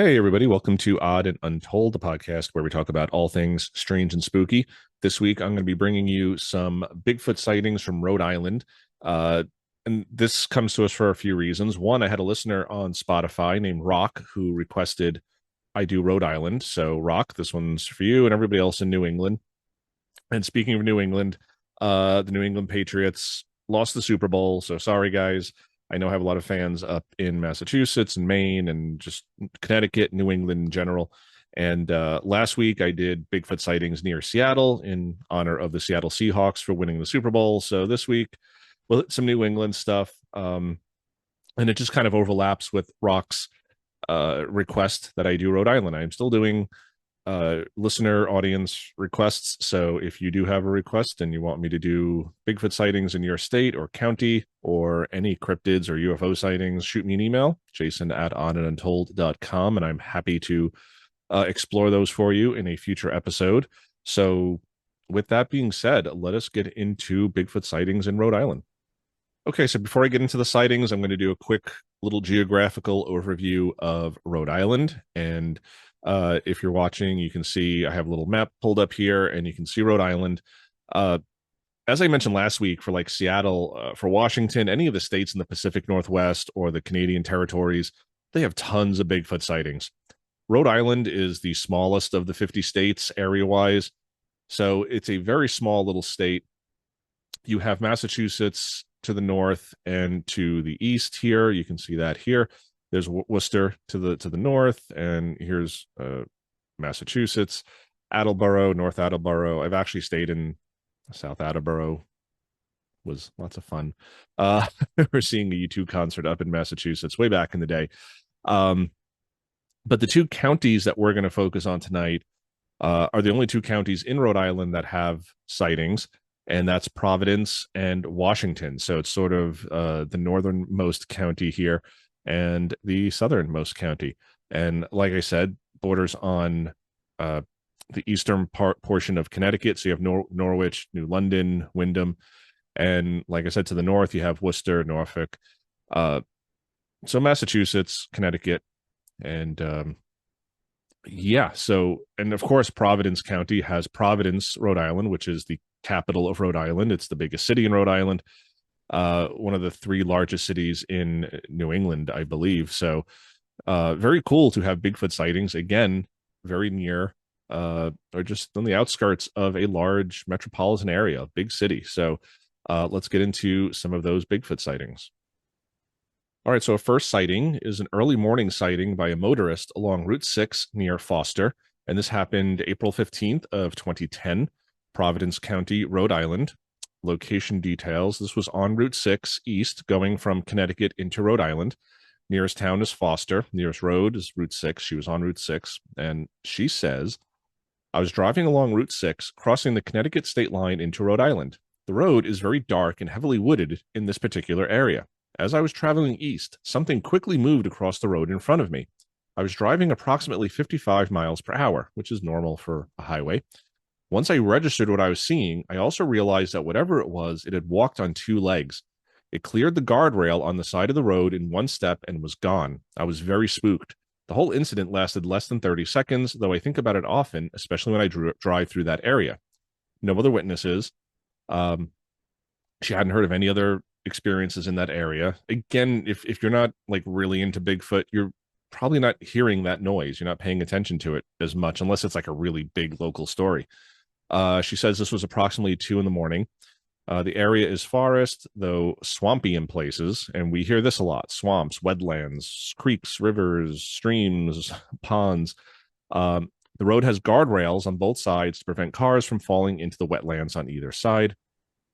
Hey, everybody. Welcome to Odd and Untold, the podcast where we talk about all things strange and spooky. This week, I'm going to be bringing you some Bigfoot sightings from Rhode Island. Uh, and this comes to us for a few reasons. One, I had a listener on Spotify named Rock who requested I do Rhode Island. So, Rock, this one's for you and everybody else in New England. And speaking of New England, the New England Patriots lost the Super Bowl. So sorry, guys. I know I have a lot of fans up in Massachusetts and Maine and just Connecticut, New England in general. And last week I did Bigfoot sightings near Seattle in honor of the Seattle Seahawks for winning the Super Bowl. So this week, well, some New England stuff. And it just kind of overlaps with Rock's request that I do Rhode Island. I'm still doing listener audience requests. So if you do have a request and you want me to do Bigfoot sightings in your state or county or any cryptids or UFO sightings, shoot me an email, jason@onanduntold.com, and I'm happy to explore those for you in a future episode. So with that being said, let us get into Bigfoot sightings in Rhode Island. Okay, so before I get into the sightings, I'm going to do a quick little geographical overview of Rhode Island. And if you're watching, you can see I have a little map pulled up here, and you can see Rhode Island. Uh, as I mentioned last week, for like Seattle, for Washington, any of the states in the Pacific Northwest or the Canadian territories, they have tons of Bigfoot sightings. Rhode Island is the smallest of the 50 states area-wise, so it's a very small little state. You have Massachusetts to the north and to the east here. You can see that here. There's Worcester to the north, and here's Massachusetts, Attleboro, North Attleboro. I've actually stayed in South Attleboro. Was lots of fun. We're seeing a U2 concert up in Massachusetts way back in the day. But the two counties that we're going to focus on tonight are the only two counties in Rhode Island that have sightings, and that's Providence and Washington. So it's sort of the northernmost county here and the southernmost county. And like I said, borders on the eastern portion of Connecticut. So you have Norwich, New London, Wyndham. And like I said, to the north, you have Worcester, Norfolk. So Massachusetts, Connecticut. And yeah, so, and of course, Providence County has Providence, Rhode Island, which is the capital of Rhode Island. It's the biggest city in Rhode Island. One of the three largest cities in New England, I believe. So very cool to have Bigfoot sightings, again, very near or just on the outskirts of a large metropolitan area, big city. So let's get into some of those Bigfoot sightings. All right, so a first sighting is an early morning sighting by a motorist along Route 6 near Foster, and this happened April 15th of 2010, Providence County, Rhode Island. Location details: this was on Route 6 east going from Connecticut into Rhode Island. Nearest town is Foster. Nearest road is Route 6. She was on Route 6. And she says, I was driving along Route 6, crossing the Connecticut state line into Rhode Island. The road is very dark and heavily wooded in this particular area. As I was traveling east, something quickly moved across the road in front of me. I was driving approximately 55 miles per hour, which is normal for a highway. Once I registered what I was seeing, I also realized that whatever it was, it had walked on two legs. It cleared the guardrail on the side of the road in one step and was gone. I was very spooked. The whole incident lasted less than 30 seconds, though I think about it often, especially when I drive through that area. No other witnesses. She hadn't heard of any other experiences in that area. Again, if you're not like really into Bigfoot, you're probably not hearing that noise. You're not paying attention to it as much, unless it's like a really big local story. She says this was approximately 2 a.m. The area is forest, though swampy in places, and we hear this a lot: swamps, wetlands, creeks, rivers, streams, ponds. The road has guardrails on both sides to prevent cars from falling into the wetlands on either side.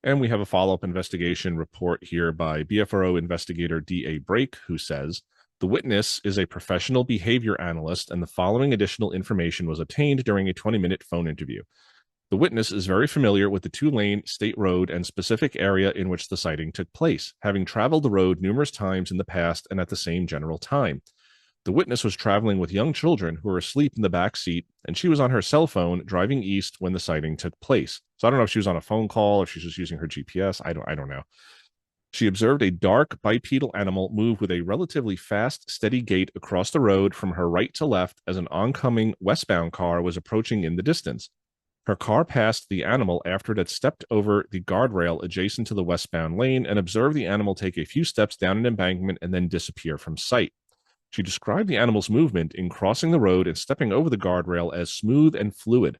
And we have a follow-up investigation report here by BFRO investigator D.A. Brake, who says, the witness is a professional behavior analyst, and the following additional information was obtained during a 20-minute phone interview. The witness is very familiar with the two-lane state road and specific area in which the sighting took place, having traveled the road numerous times in the past and at the same general time. The witness was traveling with young children who were asleep in the back seat, and she was on her cell phone driving east when the sighting took place. So I don't know if she was on a phone call, if she's just using her GPS. I don't know. She observed a dark bipedal animal move with a relatively fast, steady gait across the road from her right to left as an oncoming westbound car was approaching in the distance. Her car passed the animal after it had stepped over the guardrail adjacent to the westbound lane and observed the animal take a few steps down an embankment and then disappear from sight. She described the animal's movement in crossing the road and stepping over the guardrail as smooth and fluid.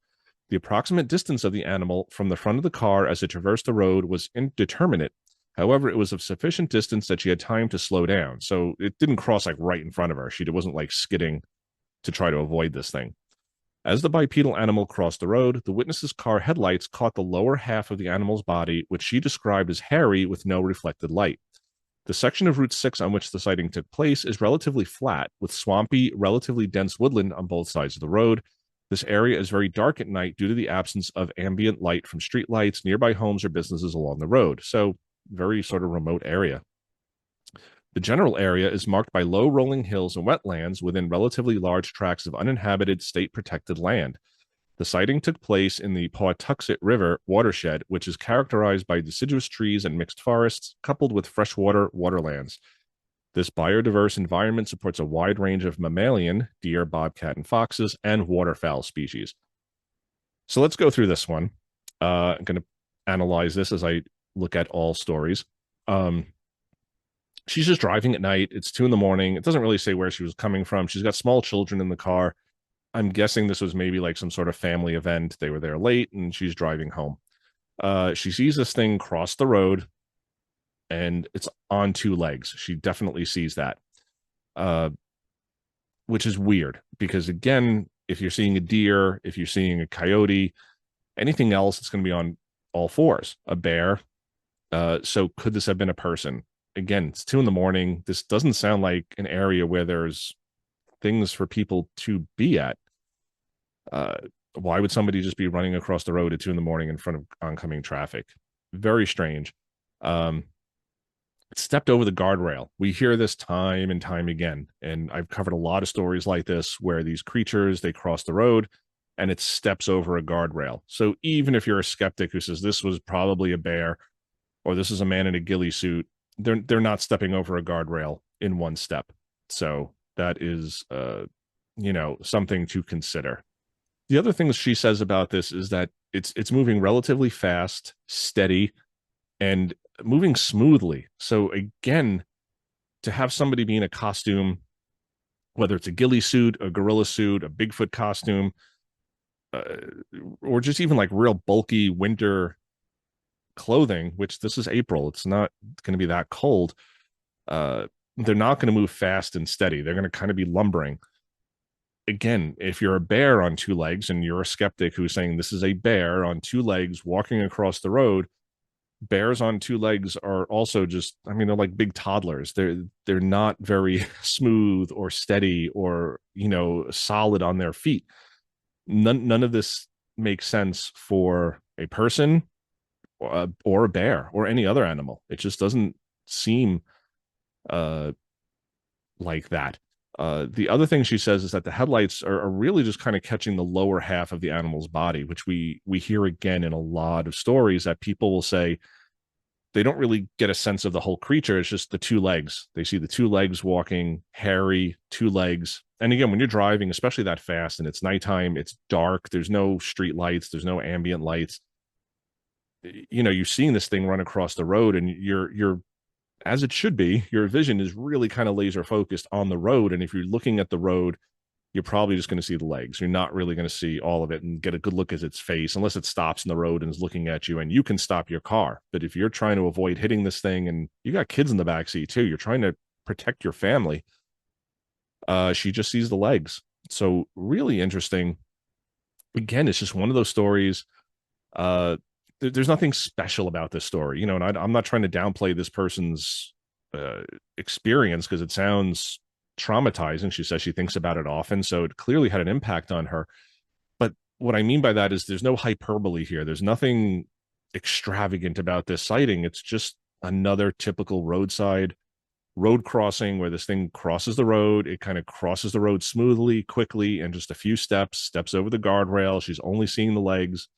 The approximate distance of the animal from the front of the car as it traversed the road was indeterminate. However, it was of sufficient distance that she had time to slow down. So it didn't cross like right in front of her. She wasn't like skidding to try to avoid this thing. As the bipedal animal crossed the road, the witness's car headlights caught the lower half of the animal's body, which she described as hairy with no reflected light. The section of Route 6 on which the sighting took place is relatively flat, with swampy, relatively dense woodland on both sides of the road. This area is very dark at night due to the absence of ambient light from streetlights, nearby homes, or businesses along the road. So, very sort of remote area. The general area is marked by low rolling hills and wetlands within relatively large tracts of uninhabited state protected land. The sighting took place in the Pawtuxet River watershed, which is characterized by deciduous trees and mixed forests, coupled with freshwater waterlands. This biodiverse environment supports a wide range of mammalian, deer, bobcat, and foxes, and waterfowl species. So let's go through this one. I'm going to analyze this as I look at all stories. She's just driving at night. It's 2 a.m. It doesn't really say where she was coming from. She's got small children in the car. I'm guessing this was maybe like some sort of family event. They were there late and she's driving home. She sees this thing cross the road and it's on 2 legs. She definitely sees that, which is weird because, again, if you're seeing a deer, if you're seeing a coyote, anything else, it's going to be on all 4s, a bear. So could this have been a person? Again, it's 2 a.m. This doesn't sound like an area where there's things for people to be at. Why would somebody just be running across the road at 2 a.m. in front of oncoming traffic? Very strange. It stepped over the guardrail. We hear this time and time again, and I've covered a lot of stories like this where these creatures, they cross the road and it steps over a guardrail. So even if you're a skeptic who says this was probably a bear or this is a man in a ghillie suit, they're not stepping over a guardrail in one step. So that is something to consider. The other things she says about this is that it's moving relatively fast, steady, and moving smoothly. So again, to have somebody be in a costume, whether it's a ghillie suit, a gorilla suit, a Bigfoot costume, or just even like real bulky winter clothing, which this is April, it's not going to be that cold. They're not going to move fast and steady. They're going to kind of be lumbering. Again, if you're a bear on 2 legs and you're a skeptic who's saying this is a bear on 2 legs walking across the road, bears on 2 legs are also just, I mean, they're like big toddlers. They're not very smooth or steady or, solid on their feet. None of this makes sense for a person or a bear or any other animal. It just doesn't seem like that. The other thing she says is that the headlights are really just kind of catching the lower half of the animal's body, which we hear again in a lot of stories that people will say they don't really get a sense of the whole creature. It's just the 2 legs. They see the 2 legs walking, hairy, 2 legs. And again, when you're driving, especially that fast and it's nighttime, it's dark, there's no street lights, there's no ambient lights. You're seeing this thing run across the road and you're as it should be, your vision is really kind of laser focused on the road. And if you're looking at the road, you're probably just going to see the legs. You're not really going to see all of it and get a good look at its face unless it stops in the road and is looking at you and you can stop your car. But if you're trying to avoid hitting this thing and you got kids in the backseat too, you're trying to protect your family. She just sees the legs. So really interesting. Again, it's just one of those stories. There's nothing special about this story, and I'm not trying to downplay this person's experience because it sounds traumatizing. She says she thinks about it often, so it clearly had an impact on her. But what I mean by that is there's no hyperbole here. There's nothing extravagant about this sighting. It's just another typical roadside road crossing where this thing crosses the road. It kind of crosses the road smoothly, quickly, and just a few steps over the guardrail. She's only seeing the legs.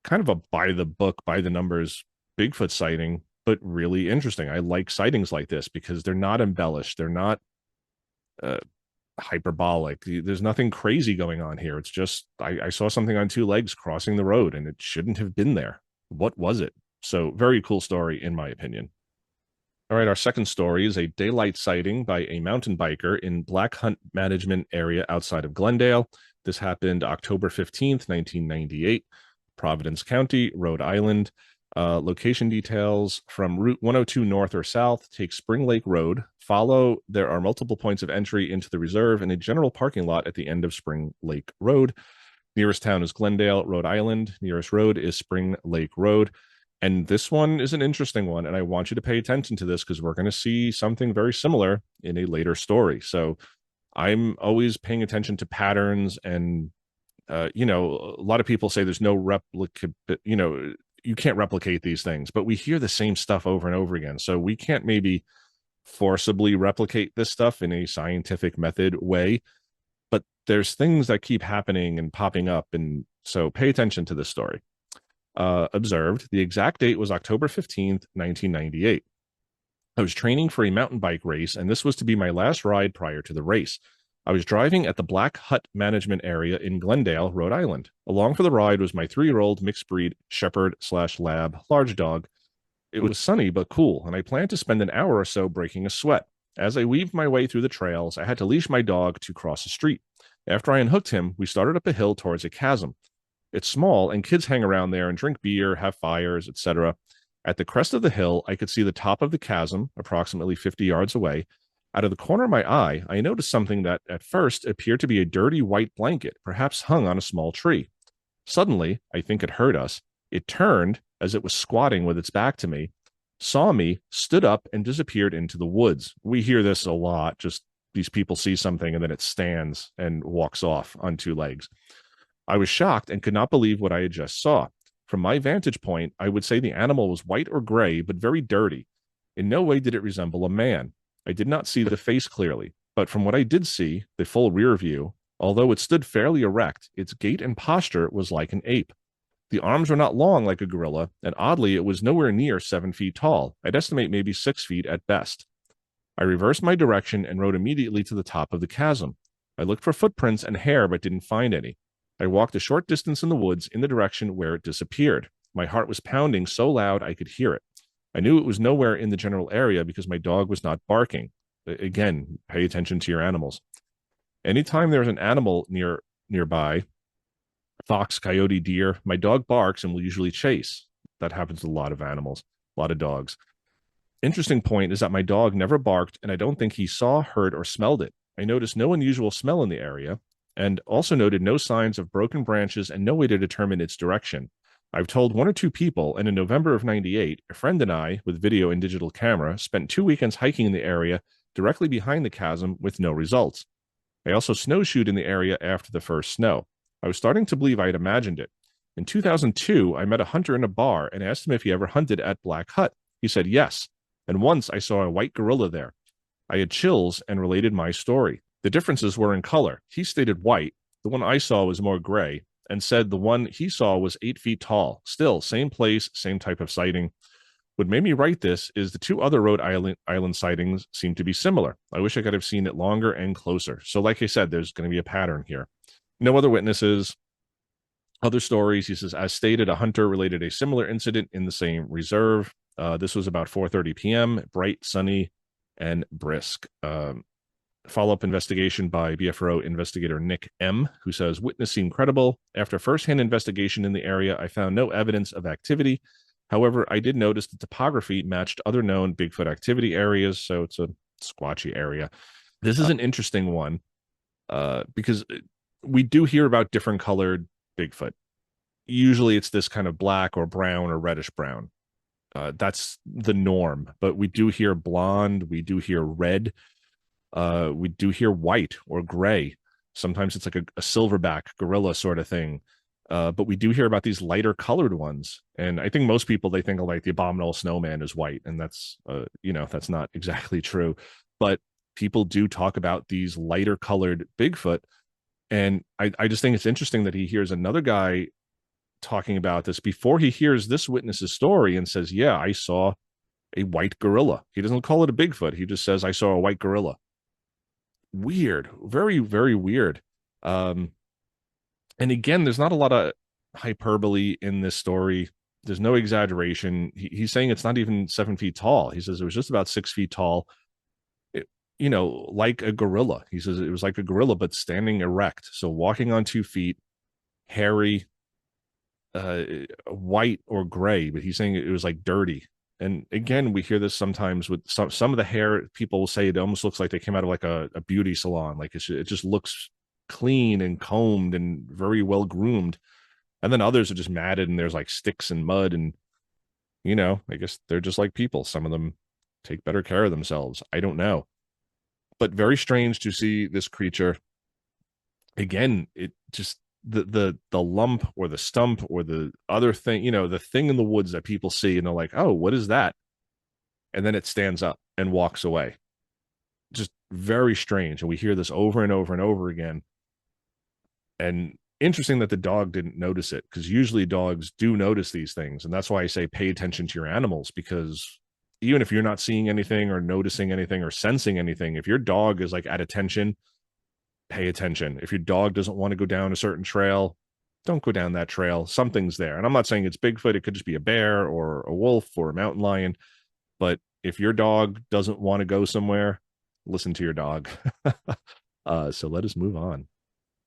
Kind of a by the book, by the numbers Bigfoot sighting. but really interesting. I like sightings like this because they're not embellished. They're not uh, hyperbolic. There's nothing crazy going on here. It's just I saw something on two legs crossing the road and it shouldn't have been there. What was it? So very cool story in my opinion. All right, our second story is a daylight sighting by a mountain biker in Black Hunt Management area outside of Glendale. This happened October 15th, 1998, Providence County, Rhode Island. Location details from Route 102 north or south, take Spring Lake Road. Follow, there are multiple points of entry into the reserve and a general parking lot at the end of Spring Lake Road. Nearest town is Glendale, Rhode Island. Nearest road is Spring Lake Road. And this one is an interesting one. And I want you to pay attention to this because we're going to see something very similar in a later story. So I'm always paying attention to patterns. And, a lot of people say there's no replica, you can't replicate these things, but we hear the same stuff over and over again. So we can't maybe forcibly replicate this stuff in a scientific method way, but there's things that keep happening and popping up. And so pay attention to this story. Observed, the exact date was October 15th, 1998. I was training for a mountain bike race, and this was to be my last ride prior to the race. I was driving at the Black Hut Management area in Glendale, Rhode Island. Along for the ride was my 3-year-old mixed breed shepherd/lab large dog. It was sunny but cool, and I planned to spend an hour or so breaking a sweat. As I weaved my way through the trails, I had to leash my dog to cross a street. After I unhooked him, we started up a hill towards a chasm. It's small, and kids hang around there and drink beer, have fires, etc. At the crest of the hill, I could see the top of the chasm, approximately 50 yards away. Out of the corner of my eye, I noticed something that at first appeared to be a dirty white blanket, perhaps hung on a small tree. Suddenly, I think it heard us. It turned as it was squatting with its back to me, saw me, stood up, and disappeared into the woods. We hear this a lot, just these people see something and then it stands and walks off on two legs. I was shocked and could not believe what I had just saw. From my vantage point, I would say the animal was white or gray, but very dirty. In no way did it resemble a man. I did not see the face clearly, but from what I did see, the full rear view, although it stood fairly erect, its gait and posture was like an ape. The arms were not long like a gorilla, and oddly, it was nowhere near 7 feet tall. I'd estimate maybe 6 feet at best. I reversed my direction and rode immediately to the top of the chasm. I looked for footprints and hair, but didn't find any. I walked a short distance in the woods in the direction where it disappeared. My heart was pounding so loud I could hear it. I knew it was nowhere in the general area because my dog was not barking. Again, pay attention to your animals. Anytime there's an animal nearby, fox, coyote, deer, my dog barks and will usually chase. That happens to a lot of animals, a lot of dogs. Interesting point is that my dog never barked, and I don't think he saw, heard, or smelled it. I noticed no unusual smell in the area, and also noted no signs of broken branches and no way to determine its direction. I've told 1 or 2 people, and in November of 98, a friend and I, with video and digital camera, spent 2 weekends hiking in the area directly behind the chasm with no results. I also snowshoed in the area after the first snow. I was starting to believe I had imagined it. In 2002, I met a hunter in a bar and asked him if he ever hunted at Black Hut. He said yes, and once I saw a white gorilla there. I had chills and related my story. The differences were in color. He stated white. The one I saw was more gray, and said the one he saw was 8 feet tall. Still, same place, same type of sighting. What made me write this is the 2 other Rhode Island sightings seem to be similar. I wish I could have seen it longer and closer. So like I said, there's going to be a pattern here. No other witnesses. Other stories, he says, as stated, a hunter related a similar incident in the same reserve. This was about 4:30 p.m., bright, sunny, and brisk. Follow-up investigation by BFRO investigator Nick M., who says, witness seemed credible. After first-hand investigation in the area, I found no evidence of activity. However, I did notice the topography matched other known Bigfoot activity areas, so it's a squatchy area. This is an interesting one because we do hear about different colored Bigfoot. Usually it's this kind of black or brown or reddish brown. That's the norm, but we do hear blonde, we do hear red, we do hear white or gray. Sometimes it's like a silverback gorilla sort of thing. But we do hear about these lighter colored ones. And I think most people, they think of like the abominable snowman is white. And that's, that's not exactly true. But people do talk about these lighter colored Bigfoot. And I just think it's interesting that he hears another guy talking about this before he hears this witness's story and says, yeah, I saw a white gorilla. He doesn't call it a Bigfoot. He just says, I saw a white gorilla. Weird. Very, very weird. Um, and again, there's not a lot of hyperbole in this story. There's no exaggeration. He's saying it's not even 7 feet tall. He says it was just about 6 feet tall. It, like a gorilla. He says it was like a gorilla, but standing erect. So walking on 2 feet, hairy, white or gray, but he's saying it was like dirty. And again, we hear this sometimes with some of the hair. People will say it almost looks like they came out of like a beauty salon. Like it just looks clean and combed and very well groomed. And then others are just matted and there's like sticks and mud. And, I guess they're just like people. Some of them take better care of themselves. I don't know. But very strange to see this creature. Again, it just the lump or the stump or the other thing, the thing in the woods that people see and they're like, oh, what is that? And then it stands up and walks away. Just very strange. And we hear this over and over and over again. And interesting that the dog didn't notice it, because usually dogs do notice these things. And that's why I say pay attention to your animals, because even if you're not seeing anything or noticing anything or sensing anything, if your dog is like at attention, pay attention. If your dog doesn't want to go down a certain trail, don't go down that trail. Something's there. And I'm not saying it's Bigfoot. It could just be a bear or a wolf or a mountain lion. But if your dog doesn't want to go somewhere, listen to your dog. So let us move on.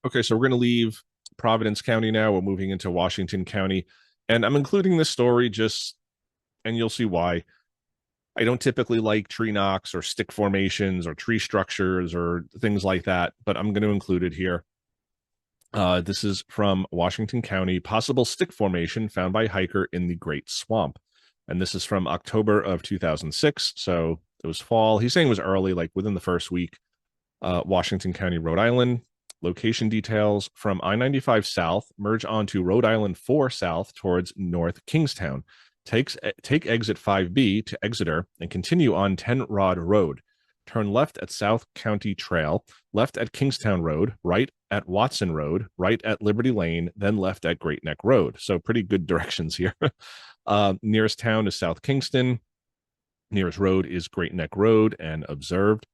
Okay, so we're going to leave Providence County now. We're moving into Washington County. And I'm including this story and you'll see why. I don't typically like tree knocks or stick formations or tree structures or things like that, but I'm going to include it here. This is from Washington County, possible stick formation found by hiker in the Great Swamp. And this is from October of 2006. So it was fall. He's saying it was early, like within the first week. Washington County, Rhode Island. Location details: from I-95 south, merge onto Rhode Island 4 south towards North Kingstown. Take exit 5B to Exeter and continue on 10 Rod Road. Turn left at South County Trail, left at Kingstown Road, right at Watson Road, right at Liberty Lane, then left at Great Neck Road. So pretty good directions here. Nearest town is South Kingston. Nearest road is Great Neck Road and observed.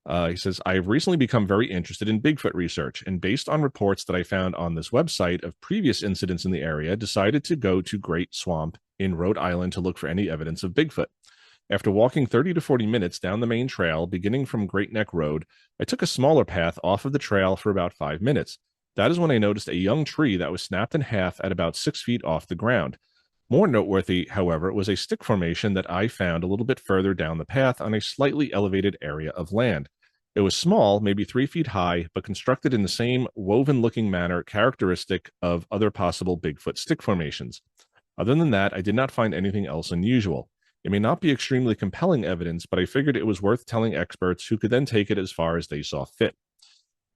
He says, I have recently become very interested in Bigfoot research, and based on reports that I found on this website of previous incidents in the area, decided to go to Great Swamp in Rhode Island to look for any evidence of Bigfoot. After walking 30 to 40 minutes down the main trail, beginning from Great Neck Road, I took a smaller path off of the trail for about 5 minutes. That is when I noticed a young tree that was snapped in half at about 6 feet off the ground. More noteworthy, however, was a stick formation that I found a little bit further down the path on a slightly elevated area of land. It was small, maybe 3 feet high, but constructed in the same woven-looking manner characteristic of other possible Bigfoot stick formations. Other than that, I did not find anything else unusual. It may not be extremely compelling evidence, but I figured it was worth telling experts who could then take it as far as they saw fit.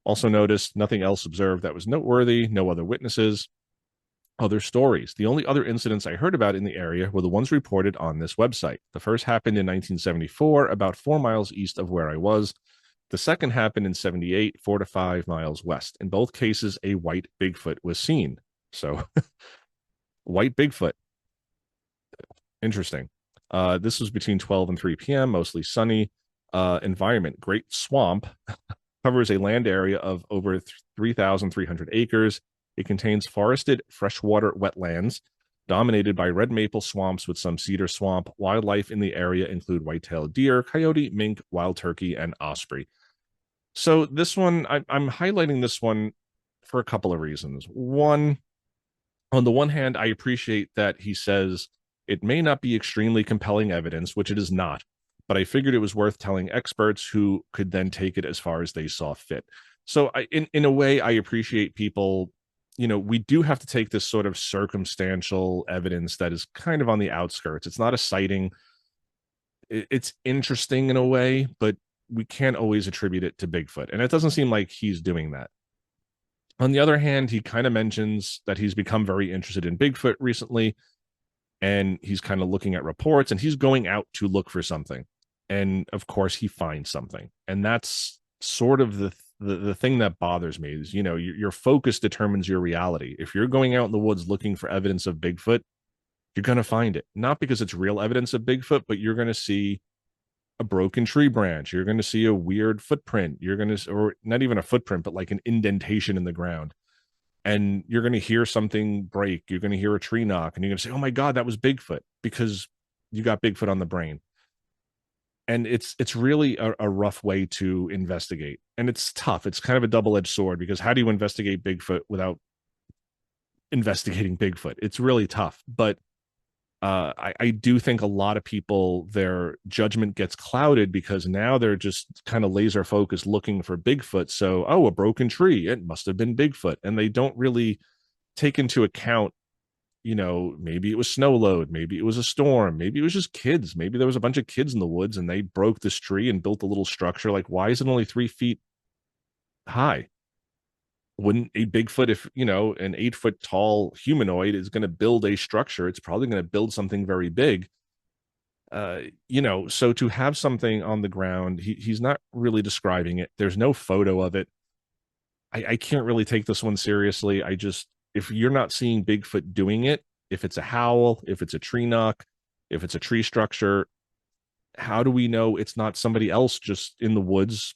Also noticed nothing else observed that was noteworthy, no other witnesses. Other stories. The only other incidents I heard about in the area were the ones reported on this website. The first happened in 1974, about 4 miles east of where I was. The second happened in 78, 4 to 5 miles west. In both cases, a white Bigfoot was seen. So, white Bigfoot. Interesting. This was between 12 and 3 p.m., mostly sunny. Environment: Great Swamp covers a land area of over 3,300 acres. It contains forested freshwater wetlands dominated by red maple swamps with some cedar swamp. Wildlife in the area include white-tailed deer, coyote, mink, wild turkey, and osprey. So this one, I'm highlighting this one for a couple of reasons. One, on the one hand, I appreciate that he says it may not be extremely compelling evidence, which it is not, but I figured it was worth telling experts who could then take it as far as they saw fit. So in a way, I appreciate people, we do have to take this sort of circumstantial evidence that is kind of on the outskirts. It's not a sighting. It's interesting in a way, but we can't always attribute it to Bigfoot. And it doesn't seem like he's doing that. On the other hand, he kind of mentions that he's become very interested in Bigfoot recently, and he's kind of looking at reports, and he's going out to look for something. And of course, he finds something. And that's sort of the thing that bothers me is, your focus determines your reality. If you're going out in the woods looking for evidence of Bigfoot, you're going to find it. Not because it's real evidence of Bigfoot, but you're going to see a broken tree branch. You're going to see a weird footprint. You're going to, or not even a footprint, but like an indentation in the ground. And you're going to hear something break. You're going to hear a tree knock, and you're going to say, "Oh my God, that was Bigfoot," because you got Bigfoot on the brain. And it's really a rough way to investigate, and it's tough. It's kind of a double-edged sword, because how do you investigate Bigfoot without investigating Bigfoot? It's really tough. But I do think a lot of people, their judgment gets clouded because now they're just kind of laser focused looking for Bigfoot. So, oh, a broken tree, it must have been Bigfoot. And they don't really take into account, maybe it was snow load, maybe it was a storm, maybe it was just kids, maybe there was a bunch of kids in the woods and they broke this tree and built a little structure. Like, why is it only 3 feet high? Wouldn't a Bigfoot, if an 8 foot tall humanoid is going to build a structure, it's probably going to build something very big. So to have something on the ground, he's not really describing it. There's no photo of it. I can't really take this one seriously. If you're not seeing Bigfoot doing it, if it's a howl, if it's a tree knock, if it's a tree structure, how do we know it's not somebody else just in the woods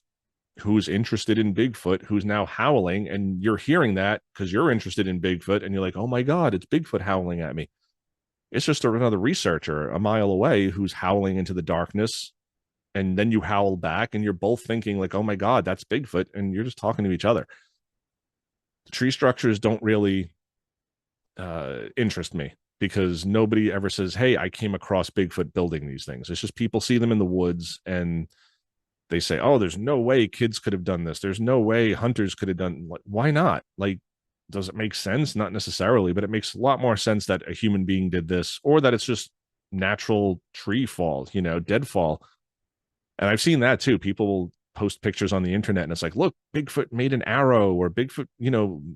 who's interested in Bigfoot, who's now howling, and you're hearing that because you're interested in Bigfoot, and you're like, "Oh my God, it's Bigfoot howling at me." It's just another researcher a mile away who's howling into the darkness, and then you howl back, and you're both thinking like, "Oh my God, that's Bigfoot," and you're just talking to each other. The tree structures don't really interest me, because nobody ever says, "Hey, I came across Bigfoot building these things." It's just people see them in the woods and they say, "Oh, there's no way kids could have done this. There's no way hunters could have done." Like, why not? Like, does it make sense? Not necessarily, but it makes a lot more sense that a human being did this, or that it's just natural tree fall, deadfall. And I've seen that too. People will post pictures on the internet and it's like, "Look, Bigfoot made an arrow," or "Bigfoot,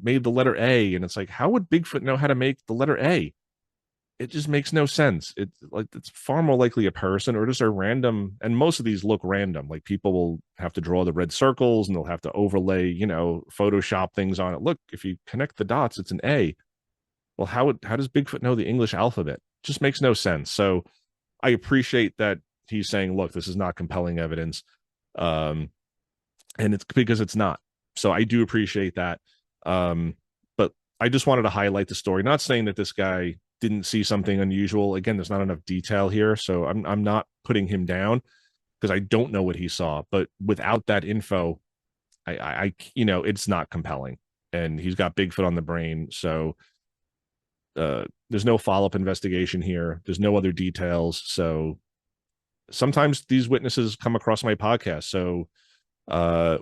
made the letter A." And it's like, how would Bigfoot know how to make the letter A? It just makes no sense. It's far more likely a person or just a random, and most of these look random. Like, people will have to draw the red circles and they'll have to overlay, Photoshop things on it. Look, if you connect the dots, it's an A. Well, how does Bigfoot know the English alphabet? It just makes no sense. So I appreciate that he's saying, "Look, this is not compelling evidence." And it's because it's not. So I do appreciate that. But I just wanted to highlight the story, not saying that this guy didn't see something unusual. Again, there's not enough detail here, so I'm not putting him down because I don't know what he saw. But without that info, I it's not compelling. And he's got Bigfoot on the brain, so there's no follow-up investigation here. There's no other details. So sometimes these witnesses come across my podcast. So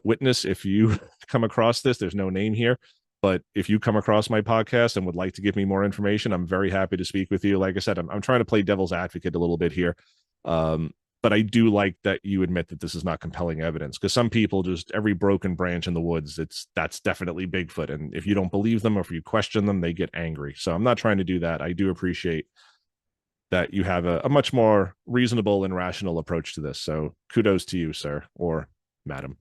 witness, if you come across this, there's no name here. But if you come across my podcast and would like to give me more information, I'm very happy to speak with you. Like I said, I'm trying to play devil's advocate a little bit here. But I do like that you admit that this is not compelling evidence, because some people, just every broken branch in the woods, that's definitely Bigfoot. And if you don't believe them or if you question them, they get angry. So I'm not trying to do that. I do appreciate that you have a much more reasonable and rational approach to this. So kudos to you, sir, or madam.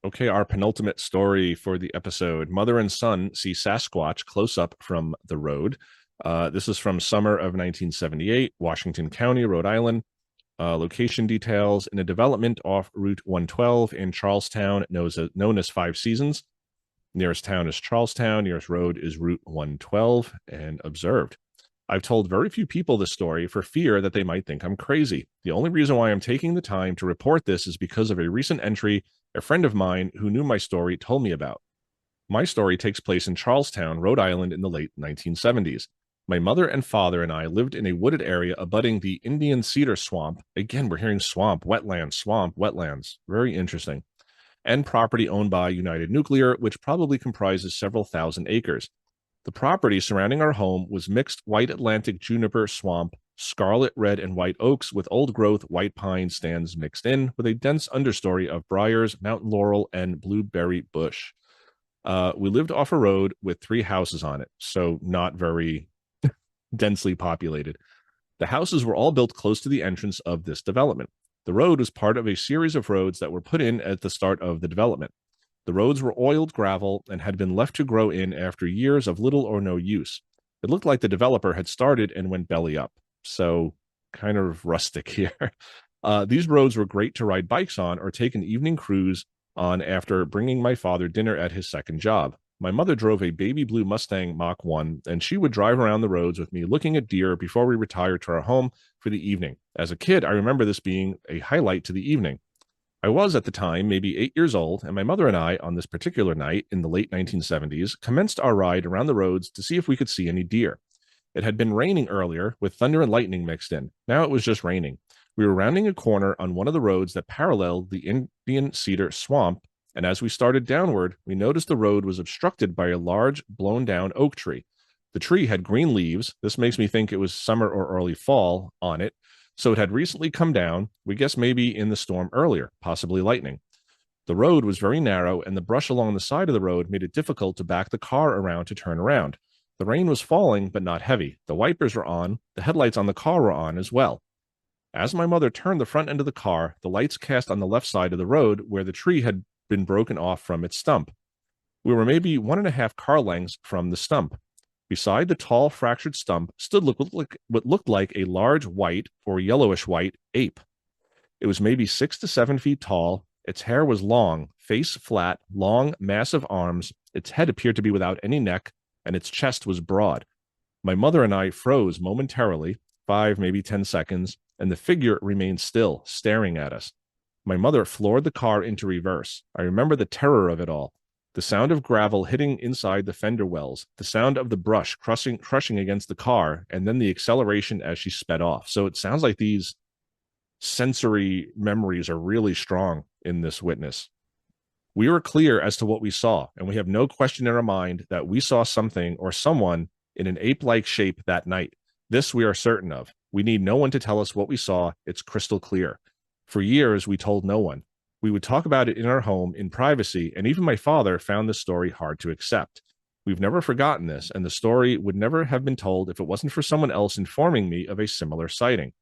Okay, our penultimate story for the episode. Mother and son see Sasquatch close up from the road. This is from summer of 1978, Washington County, Rhode Island. Location details: in a development off Route 112 in Charlestown, known as Five Seasons. Nearest town is Charlestown. Nearest road is Route 112. And observed: I've told very few people this story for fear that they might think I'm crazy. The only reason why I'm taking the time to report this is because of a recent entry a friend of mine who knew my story told me about. My story takes place in Charlestown, Rhode Island in the late 1970s. My mother and father and I lived in a wooded area abutting the Indian Cedar Swamp. Again, we're hearing swamp, wetlands. Very interesting. And property owned by United Nuclear, which probably comprises several thousand acres. The property surrounding our home was mixed white Atlantic juniper swamp, scarlet, red, and white oaks with old-growth white pine stands mixed in, with a dense understory of briars, mountain laurel, and blueberry bush. We lived off a road with 3 houses on it, so not very densely populated. The houses were all built close to the entrance of this development. The road was part of a series of roads that were put in at the start of the development. The roads were oiled gravel and had been left to grow in after years of little or no use. It looked like the developer had started and went belly up. So kind of rustic here. These roads were great to ride bikes on or take an evening cruise on after bringing my father dinner at his second job. My mother drove a baby blue Mustang Mach 1, and she would drive around the roads with me looking at deer before we retired to our home for the evening. As a kid, I remember this being a highlight to the evening. I was at the time maybe 8 years old, and my mother and I, on this particular night in the late 1970s, commenced our ride around the roads to see if we could see any deer. It had been raining earlier, with thunder and lightning mixed in. Now it was just raining. We were rounding a corner on one of the roads that paralleled the Indian cedar swamp, and as we started downward, we noticed the road was obstructed by a large, blown down oak tree. The tree had green leaves. This makes me think it was summer or early fall on it, so it had recently come down, we guess maybe in the storm earlier, possibly lightning. The road was very narrow, and the brush along the side of the road made it difficult to back the car around to turn around. The rain was falling, but not heavy. The wipers were on. The headlights on the car were on as well. As my mother turned the front end of the car, the lights cast on the left side of the road where the tree had been broken off from its stump. We were maybe 1.5 car lengths from the stump. Beside the tall, fractured stump stood what looked like a large white or yellowish white ape. It was maybe 6 to 7 feet tall. Its hair was long, face flat, long, massive arms. Its head appeared to be without any neck, and its chest was broad. My mother and I froze momentarily, 5, maybe 10 seconds, and the figure remained still, staring at us. My mother floored the car into reverse. I remember the terror of it all. The sound of gravel hitting inside the fender wells, the sound of the brush crushing against the car, and then the acceleration as she sped off. So it sounds like these sensory memories are really strong in this witness. We were clear as to what we saw, and we have no question in our mind that we saw something or someone in an ape-like shape that night. This we are certain of. We need no one to tell us what we saw. It's crystal clear. For years, we told no one. We would talk about it in our home in privacy, and even my father found this story hard to accept. We've never forgotten this, and the story would never have been told if it wasn't for someone else informing me of a similar sighting.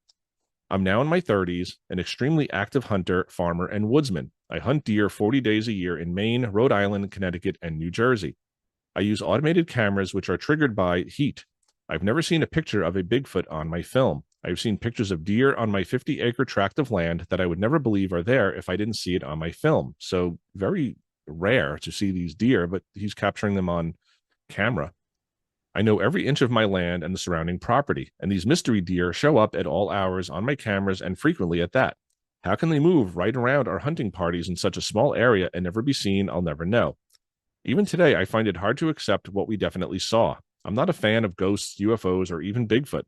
I'm now in my 30s, an extremely active hunter, farmer, and woodsman. I hunt deer 40 days a year in Maine, Rhode Island, Connecticut, and New Jersey. I use automated cameras which are triggered by heat. I've never seen a picture of a Bigfoot on my film. I've seen pictures of deer on my 50-acre tract of land that I would never believe are there if I didn't see it on my film. So very rare to see these deer, but he's capturing them on camera. I know every inch of my land and the surrounding property, and these mystery deer show up at all hours on my cameras and frequently at that. How can they move right around our hunting parties in such a small area and never be seen? I'll never know. Even today, I find it hard to accept what we definitely saw. I'm not a fan of ghosts, UFOs, or even Bigfoot.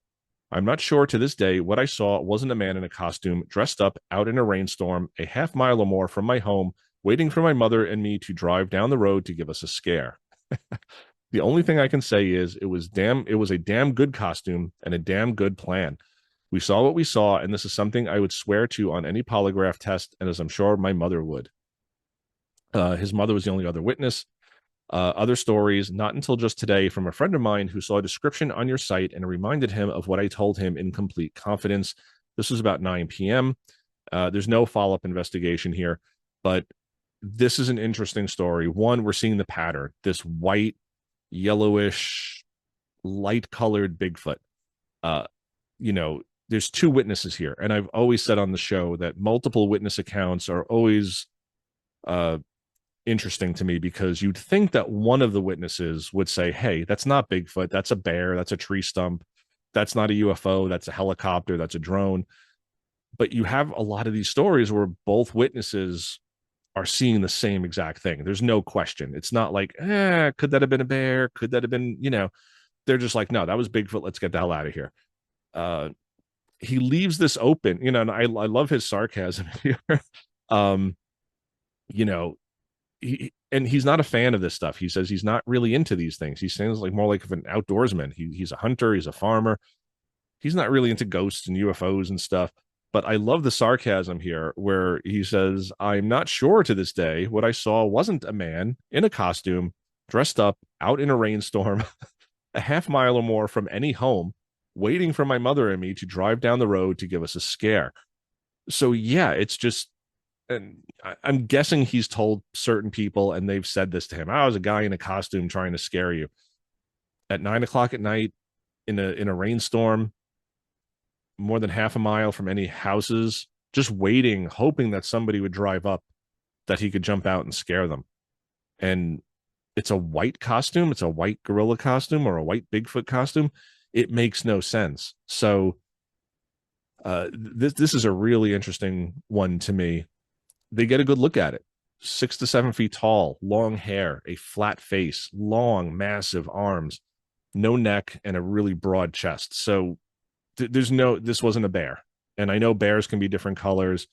I'm not sure to this day what I saw wasn't a man in a costume, dressed up, out in a rainstorm, a half-mile or more from my home, waiting for my mother and me to drive down the road to give us a scare. The only thing I can say is it was a damn good costume and a damn good plan. We saw what we saw, and this is something I would swear to on any polygraph test, and as I'm sure my mother would. His mother was the only other witness. Other stories, not until just today, from a friend of mine who saw a description on your site and reminded him of what I told him in complete confidence. This was about 9 p.m. There's no follow-up investigation here, but this is an interesting story. One, we're seeing the pattern, this white, yellowish, light-colored Bigfoot. There's 2 witnesses here, and I've always said on the show that multiple witness accounts are always interesting to me, because you'd think that one of the witnesses would say, hey, that's not Bigfoot, that's a bear, that's a tree stump, that's not a UFO, that's a helicopter, that's a drone. But you have a lot of these stories where both witnesses are seeing the same exact thing. There's no question. It's not like, could that have been a bear? Could that have been, they're just like, no, that was Bigfoot. Let's get the hell out of here. He leaves this open, and I love his sarcasm here. He's not a fan of this stuff. He says he's not really into these things. He sounds like more like an outdoorsman. He's a hunter. He's a farmer. He's not really into ghosts and UFOs and stuff. But I love the sarcasm here where he says, I'm not sure to this day what I saw wasn't a man in a costume, dressed up, out in a rainstorm, a half-mile or more from any home, waiting for my mother and me to drive down the road to give us a scare. So yeah, it's just, and I'm guessing he's told certain people and they've said this to him. I was a guy in a costume trying to scare you. at 9 o'clock at night in a rainstorm, more than half a mile from any houses, just waiting, hoping that somebody would drive up that he could jump out and scare them. And it's a white costume, it's a white gorilla costume or a white Bigfoot costume. It makes no sense. So this is a really interesting one to me. They get a good look at it. 6 to 7 feet tall, long hair, a flat face, long, massive arms, no neck, and a really broad chest. So this wasn't a bear. And I know bears can be different colors.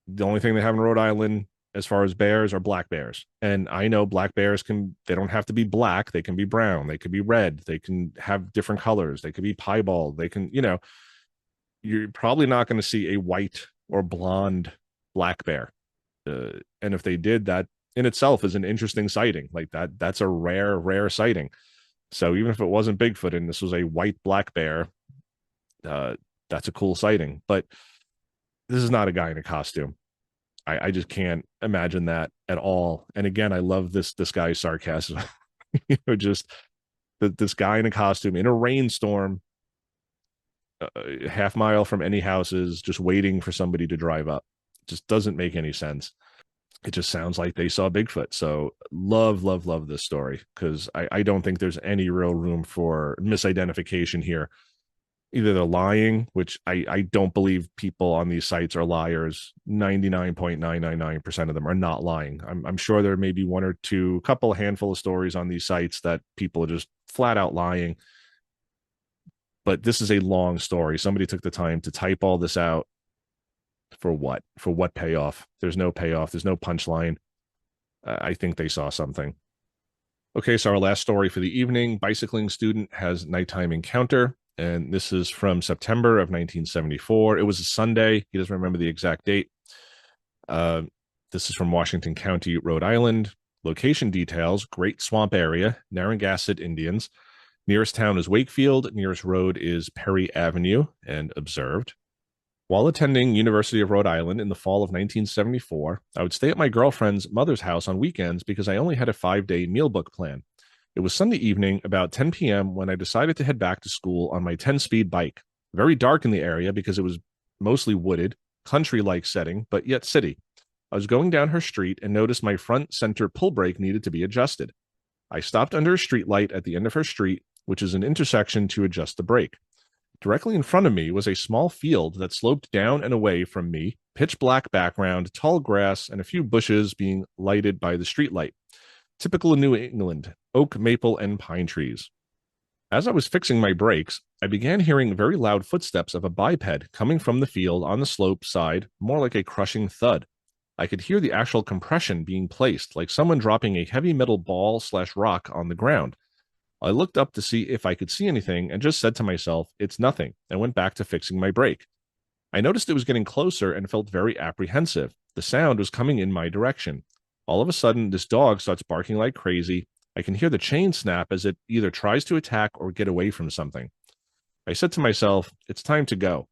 The only thing they have in Rhode Island as far as bears are black bears. And I know black bears they don't have to be black. They can be brown. They could be red. They can have different colors. They could be piebald. They can, you're probably not going to see a white or blonde black bear. And if they did, that in itself is an interesting sighting. Like that's a rare sighting. So even if it wasn't Bigfoot and this was a white black bear, that's a cool sighting. But this is not a guy in a costume. I just can't imagine that at all. And again, I love this guy's sarcasm. Just this guy in a costume in a rainstorm, a half mile from any houses, just waiting for somebody to drive up. It just doesn't make any sense. It just sounds like they saw Bigfoot. So love this story, because I don't think there's any real room for misidentification here. Either they're lying, which I don't believe people on these sites are liars. 99.999% of them are not lying. I'm sure there may be one or two, handful of stories on these sites that people are just flat out lying. But this is a long story. Somebody took the time to type all this out. For what? For what payoff? There's no payoff. There's no punchline. I think they saw something. Okay, so our last story for the evening. Bicycling student has nighttime encounter. And this is from September of 1974. It was a Sunday. He doesn't remember the exact date. This is from Washington County, Rhode Island. Location details: Great Swamp area, Narragansett Indians. Nearest town is Wakefield. Nearest road is Perry Avenue. And observed: while attending University of Rhode Island in the fall of 1974, I would stay at my girlfriend's mother's house on weekends because I only had a 5-day meal book plan. It was Sunday evening, about 10 p.m., when I decided to head back to school on my 10-speed bike. Very dark in the area because it was mostly wooded, country-like setting, but yet city. I was going down her street and noticed my front center pull brake needed to be adjusted. I stopped under a street light at the end of her street, which is an intersection, to adjust the brake. Directly in front of me was a small field that sloped down and away from me, pitch black background, tall grass, and a few bushes being lighted by the street light. Typical of New England: oak, maple, and pine trees. As I was fixing my brakes, I began hearing very loud footsteps of a biped coming from the field on the slope side, more like a crushing thud. I could hear the actual compression being placed, like someone dropping a heavy metal ball/rock on the ground. I looked up to see if I could see anything and just said to myself, "It's nothing," and went back to fixing my brake. I noticed it was getting closer and felt very apprehensive. The sound was coming in my direction. All of a sudden, this dog starts barking like crazy. I can hear the chain snap as it either tries to attack or get away from something. I said to myself, "It's time to go."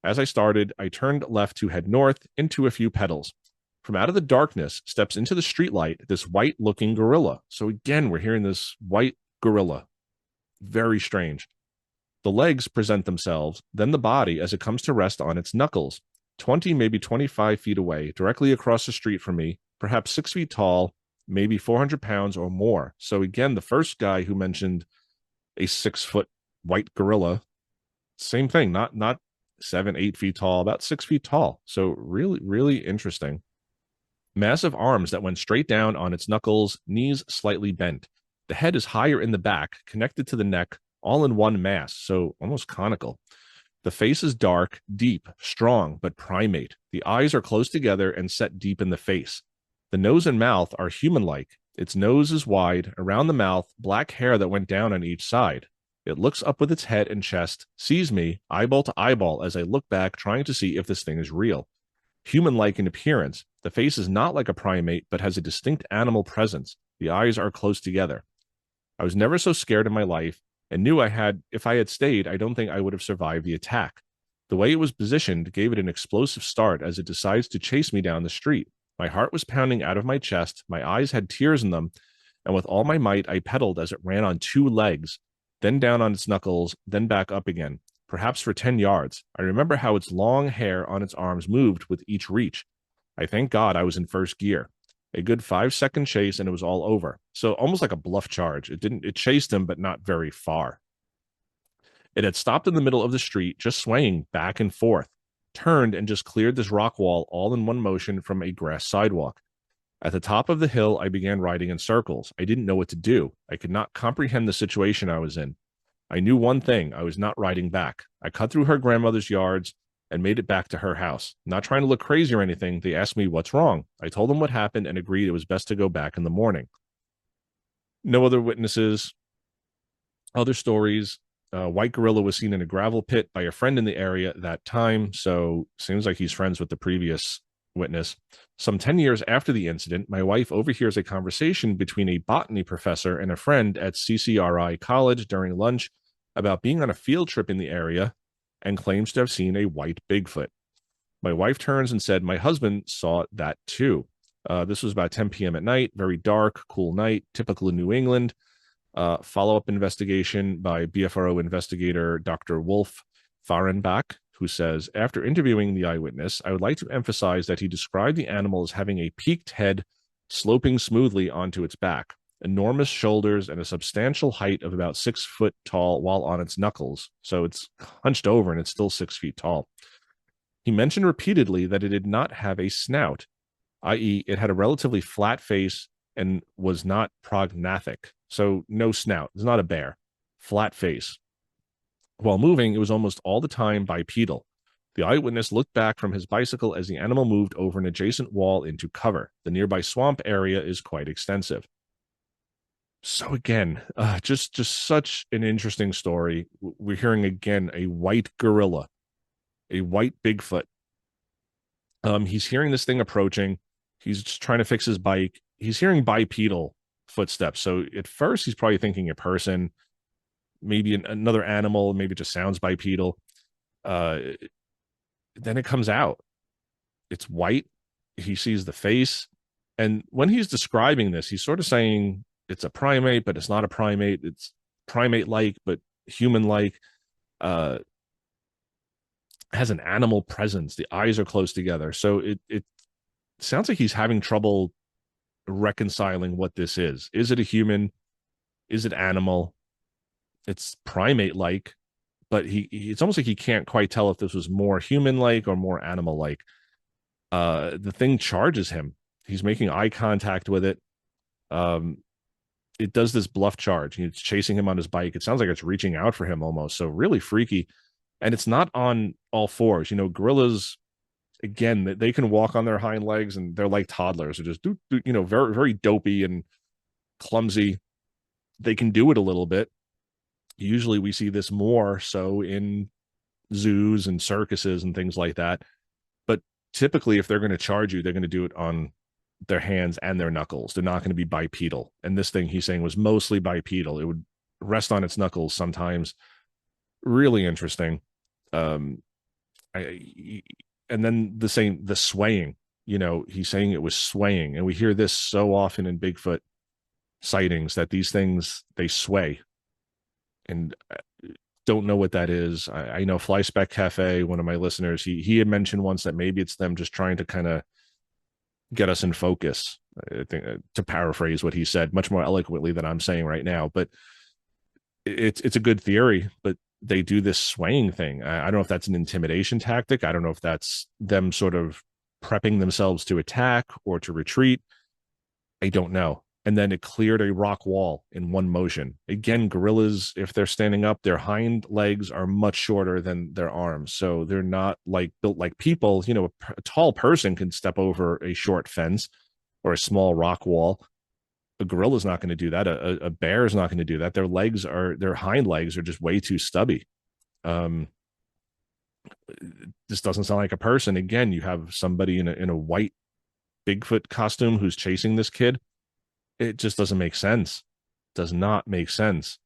As I started, I turned left to head north into a few pedals. From out of the darkness steps into the streetlight this white-looking gorilla. So again, we're hearing this white gorilla. Very strange. The legs present themselves, then the body as it comes to rest on its knuckles. 20, maybe 25 feet away, directly across the street from me, perhaps 6 feet tall, maybe 400 pounds or more. So again, the first guy who mentioned a 6-foot white gorilla, same thing, not 7, 8 feet tall, about 6 feet tall. So really interesting. Massive arms that went straight down on its knuckles, knees slightly bent. The head is higher in the back, connected to the neck, all in one mass, so almost conical. The face is dark, deep, strong, but primate. The eyes are close together and set deep in the face. The nose and mouth are human-like. Its nose is wide, around the mouth, black hair that went down on each side. It looks up with its head and chest, sees me, eyeball to eyeball, as I look back, trying to see if this thing is real. Human-like in appearance, the face is not like a primate, but has a distinct animal presence. The eyes are close together. I was never so scared in my life, and knew if I had stayed, I don't think I would have survived the attack. The way it was positioned gave it an explosive start as it decides to chase me down the street. My heart was pounding out of my chest, my eyes had tears in them, and with all my might, I pedaled as it ran on two legs, then down on its knuckles, then back up again, perhaps for 10 yards. I remember how its long hair on its arms moved with each reach. I thank God I was in first gear. A good 5-second chase and it was all over. So almost like a bluff charge. It chased him, but not very far. It had stopped in the middle of the street, just swaying back and forth, turned and just cleared this rock wall all in one motion from a grass sidewalk. At the top of the hill, I began riding in circles. I didn't know what to do. I could not comprehend the situation I was in. I knew one thing: I was not riding back. I cut through her grandmother's yards and made it back to her house. Not trying to look crazy or anything, they asked me what's wrong. I told them what happened and agreed it was best to go back in the morning. No other witnesses, other stories. White gorilla was seen in a gravel pit by a friend in the area at that time, so seems like he's friends with the previous witness. Some 10 years after the incident, my wife overhears a conversation between a botany professor and a friend at CCRI College during lunch about being on a field trip in the area and claims to have seen a white Bigfoot. My wife turns and said, my husband saw that too. This was about 10 p.m. at night, very dark, cool night, typical in New England. Follow-up investigation by BFRO investigator Dr. Wolf Fahrenbach, who says, after interviewing the eyewitness, I would like to emphasize that he described the animal as having a peaked head sloping smoothly onto its back, enormous shoulders, and a substantial height of about 6 foot tall while on its knuckles. So it's hunched over and it's still 6 feet tall. He mentioned repeatedly that it did not have a snout, i.e., it had a relatively flat face and was not prognathic. So no snout. It's not a bear. Flat face. While moving, it was almost all the time bipedal. The eyewitness looked back from his bicycle as the animal moved over an adjacent wall into cover. The nearby swamp area is quite extensive. So again, just such an interesting story. We're hearing again a white gorilla, a white Bigfoot. He's hearing this thing approaching. He's just trying to fix his bike. He's hearing bipedal footsteps. So at first, he's probably thinking a person, maybe another animal, maybe it just sounds bipedal. Then it comes out. It's white. He sees the face. And when he's describing this, he's sort of saying it's a primate, but it's not a primate. It's primate-like, but human-like. Has an animal presence. The eyes are close together. So it sounds like he's having trouble reconciling what this is. Is it a human? Is it animal? It's primate-like, but it's almost like he can't quite tell if this was more human-like or more animal-like. The thing charges him. He's making eye contact with it. It does this bluff charge. It's chasing him on his bike. It sounds like it's reaching out for him almost. So really freaky. And it's not on all fours. Gorillas, again, they can walk on their hind legs and they're like toddlers. They're just, very, very dopey and clumsy. They can do it a little bit. Usually we see this more so in zoos and circuses and things like that. But typically, if they're going to charge you, they're going to do it on their hands and their knuckles. They're not going to be bipedal. And this thing he's saying was mostly bipedal. It would rest on its knuckles sometimes. Really interesting. And then the swaying, he's saying it was swaying. And we hear this so often in Bigfoot sightings that these things, they sway. And don't know what that is. I know Fly Spec Cafe, one of my listeners, he had mentioned once that maybe it's them just trying to kind of get us in focus. I think, to paraphrase what he said much more eloquently than I'm saying right now, but it's a good theory. But they do this swaying thing. I don't know if that's an intimidation tactic. I don't know if that's them sort of prepping themselves to attack or to retreat. I don't know. And then it cleared a rock wall in one motion. Again, gorillas, if they're standing up, their hind legs are much shorter than their arms. So they're not built like people. A tall person can step over a short fence or a small rock wall. A gorilla is not going to do that. A bear is not going to do that. Their hind legs are just way too stubby. This doesn't sound like a person. Again, you have somebody in a white Bigfoot costume who's chasing this kid. It just doesn't make sense. Does not make sense.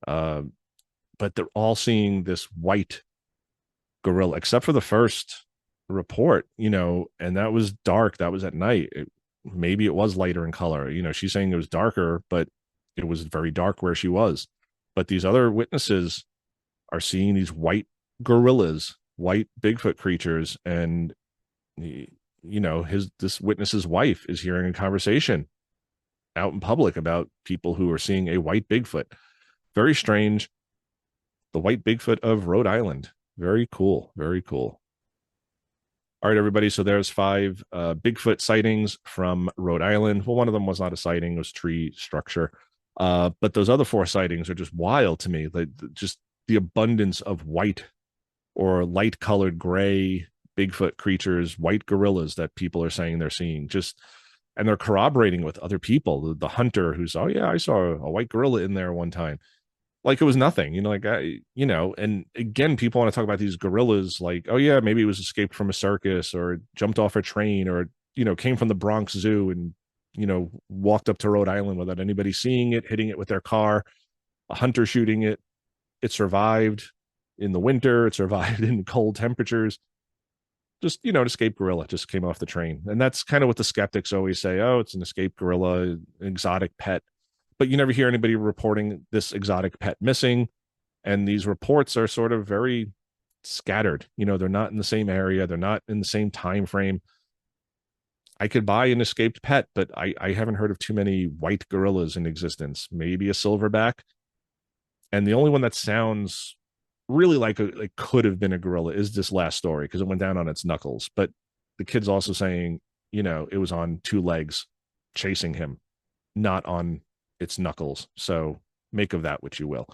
But they're all seeing this white gorilla, except for the first report, and that was dark. That was at night. maybe it was lighter in color. She's saying it was darker, but it was very dark where she was. But these other witnesses are seeing these white gorillas, white Bigfoot creatures, and this witness's wife is hearing a conversation out in public about people who are seeing a white Bigfoot. Very strange. The white Bigfoot of Rhode Island. Very cool. Very cool. All right, everybody. So there's 5 Bigfoot sightings from Rhode Island. Well, one of them was not a sighting; it was tree structure. But those other 4 sightings are just wild to me. Like, just the abundance of white or light-colored gray Bigfoot creatures, white gorillas that people are saying they're seeing. And they're corroborating with other people. The hunter who's, oh yeah, I saw a white gorilla in there one time. Like it was nothing, and again, people want to talk about these gorillas like, oh yeah, maybe it was escaped from a circus or jumped off a train or, came from the Bronx Zoo and, walked up to Rhode Island without anybody seeing it, hitting it with their car, a hunter shooting it. It survived in the winter. It survived in cold temperatures. Just, an escaped gorilla just came off the train. And that's kind of what the skeptics always say. Oh, it's an escaped gorilla, an exotic pet. But you never hear anybody reporting this exotic pet missing. And these reports are sort of very scattered. They're not in the same area. They're not in the same time frame. I could buy an escaped pet, but I haven't heard of too many white gorillas in existence. Maybe a silverback. And the only one that sounds really like could have been a gorilla is this last story because it went down on its knuckles. But the kid's also saying, it was on 2 legs chasing him, not on its knuckles. So make of that what you will.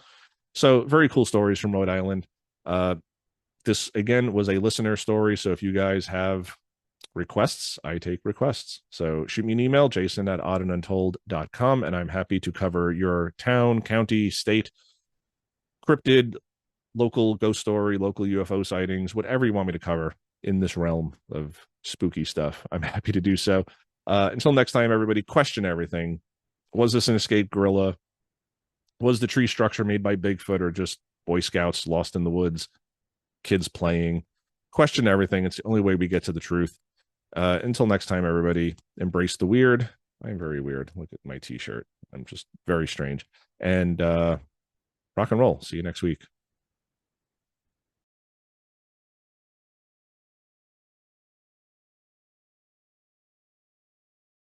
So very cool stories from Rhode Island. This again was a listener story. So if you guys have requests, I take requests. So shoot me an email, jason@oddanduntold.com, and I'm happy to cover your town, county, state, cryptid, local ghost story, local UFO sightings, whatever you want me to cover in this realm of spooky stuff. I'm happy to do so. Until next time, everybody, question everything. Was this an escaped gorilla? Was the tree structure made by Bigfoot or just Boy Scouts lost in the woods, kids playing? Question everything. It's the only way we get to the truth. Until next time, everybody, embrace the weird. I'm very weird. Look at my t-shirt. I'm just very strange. And rock and roll. See you next week.